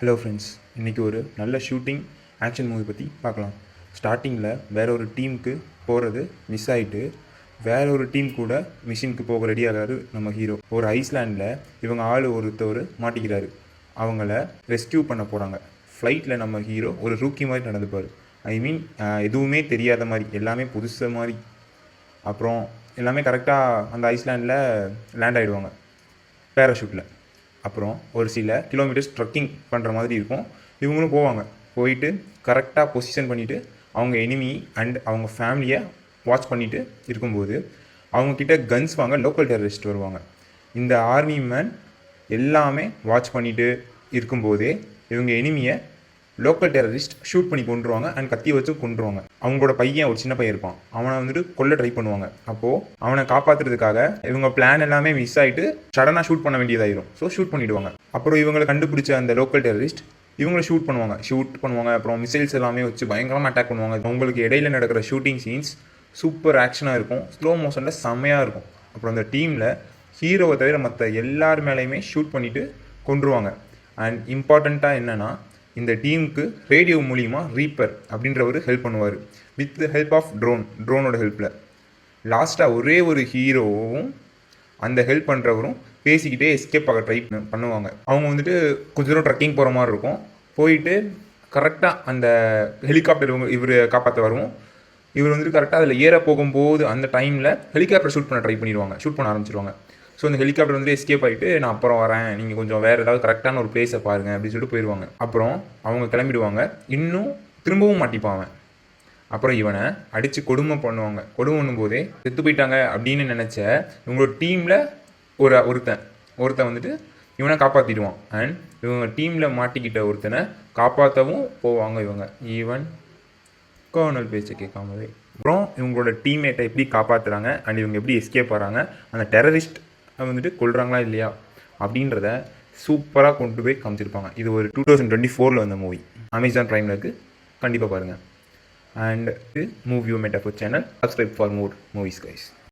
Hello friends, இன்றைக்கி ஒரு நல்ல ஷூட்டிங் ஆக்ஷன் மூவி பற்றி பார்க்கலாம். ஸ்டார்டிங்கில் வேற ஒரு டீமுக்கு போகிறது மிஸ் ஆகிட்டு வேற ஒரு டீம் கூட மிஷினுக்கு போக ரெடி ஆகிறாரு நம்ம ஹீரோ. ஒரு ஐஸ்லாண்டில் இவங்க ஆள் ஒருத்தவர் மாட்டிக்கிறாரு. அவங்கள ரெஸ்கியூ பண்ண போகிறாங்க. ஃப்ளைட்டில் நம்ம ஹீரோ ஒரு ரூக்கி மாதிரி நடந்துப்பார். எதுவுமே தெரியாத மாதிரி, எல்லாமே புதுசு மாதிரி. அப்புறம் எல்லாமே கரெக்டாக அந்த ஐஸ்லாண்டில் லேண்ட் ஆகிடுவாங்க பேராஷூட்டில். அப்புறம் ஒரு சில கிலோமீட்டர்ஸ் ட்ரக்கிங் பண்ணுற மாதிரி இருக்கும். இவங்களும் போவாங்க. போயிட்டு கரெக்டாக பொசிஷன் பண்ணிவிட்டு அவங்க எனிமி அண்ட் அவங்க ஃபேமிலியை வாட்ச் பண்ணிவிட்டு இருக்கும்போது அவங்கக்கிட்ட கன்ஸ் வாங்க லோக்கல் டெரரிஸ்ட் வருவாங்க. இந்த ஆர்மி மேன் எல்லாமே வாட்ச் பண்ணிவிட்டு இருக்கும்போதே இவங்க எனிமியை லோக்கல் டெரரிஸ்ட் ஷூட் பண்ணி கொண்டுருவாங்க அண்ட் கத்தி வச்சு கொண்டுருவாங்க. அவங்களோட பையன் ஒரு சின்ன பையன் இருப்பான். அவனை வந்துட்டு கொல்ல ட்ரை பண்ணுவாங்க. அப்போது அவனை காப்பாற்றுறதுக்காக இவங்க பிளான் எல்லாமே மிஸ் ஆகிட்டு சடனாக ஷூட் பண்ண வேண்டியதாயிரும். ஸோ ஷூட் பண்ணிவிடுவாங்க. அப்புறம் இவங்களை கண்டுபிடிச்ச அந்த லோக்கல் டெரரிஸ்ட் இவங்களை ஷூட் பண்ணுவாங்க. அப்புறம் மிசைல்ஸ் எல்லாமே வச்சு பயங்கரமாக அட்டாக் பண்ணுவாங்க. அவங்களுக்கு இடையில நடக்கிற ஷூட்டிங் சீன்ஸ் சூப்பர் ஆக்ஷனாக இருக்கும். ஸ்லோ மோஷனில் செம்மையாக இருக்கும். அப்புறம் அந்த டீமில் ஹீரோவை தவிர மற்ற எல்லார் மேலேயுமே ஷூட் பண்ணிவிட்டு கொண்டுருவாங்க. அண்ட் இம்பார்ட்டண்ட்டாக என்னென்னா, இந்த டீமுக்கு ரேடியோ மூலிமா ரீப்பர் அப்படின்றவர் ஹெல்ப் பண்ணுவார் வித் த ஹெல்ப் ஆஃப் ட்ரோனோட ஹெல்ப்பில். லாஸ்ட்டாக ஒரே ஒரு ஹீரோவும் அந்த ஹெல்ப் பண்ணுறவரும் பேசிக்கிட்டே எஸ்கேப் ஆக ட்ரை பண்ணுவாங்க. அவங்க வந்துட்டு கொஞ்ச தூரம் ட்ரக்கிங் போகிற மாதிரி இருக்கும். போயிட்டு கரெக்டாக அந்த ஹெலிகாப்டர் இவர் காப்பாற்ற வரும். இவர் வந்துட்டு கரெக்டாக அதில் ஏற போகும்போது அந்த டைமில் ஹெலிகாப்டர் ஷூட் பண்ண ஆரம்பிச்சிருவாங்க. ஸோ அந்த ஹெலிகாப்டர் வந்து எஸ்கேப் ஆகிட்டு, நான் அப்புறம் வரேன், நீங்கள் கொஞ்சம் வேறு ஏதாவது கரெக்டான ஒரு பிளேஸை பாருங்கள் அப்படின்னு சொல்லிட்டு போயிடுவாங்க. அப்புறம் அவங்க கிளம்பிடுவாங்க. இன்னும் திரும்பவும் மாட்டிப்பாங்க. அப்புறம் இவனை அடித்து கொடுமை பண்ணும்போதே செத்து போயிட்டாங்க அப்படின்னு நினச்ச இவங்களோட டீமில் ஒருத்தன் வந்துட்டு இவனை காப்பாற்றிடுவான். அண்ட் இவங்க டீமில் மாட்டிக்கிட்ட ஒருத்தனை காப்பாற்றவும் போவாங்க ஈவன் கர்னல் பேச்சை கேட்காமவே. அப்புறம் இவங்களோட டீம்மேட்டை எப்படி காப்பாற்றுறாங்க அண்ட் இவங்க எப்படி எஸ்கேப் ஆகிறாங்க, அந்த டெரரிஸ்ட் வந்துட்டு கொள்கிறாங்களா இல்லையா அப்படின்றத சூப்பராக கொண்டு போய் காமிச்சிருப்பாங்க. இது ஒரு 2024 வந்த மூவி. அமேசான் ப்ரைமில் இருக்குது, கண்டிப்பாக பாருங்கள். And movie metaphor channel, subscribe for more movies guys.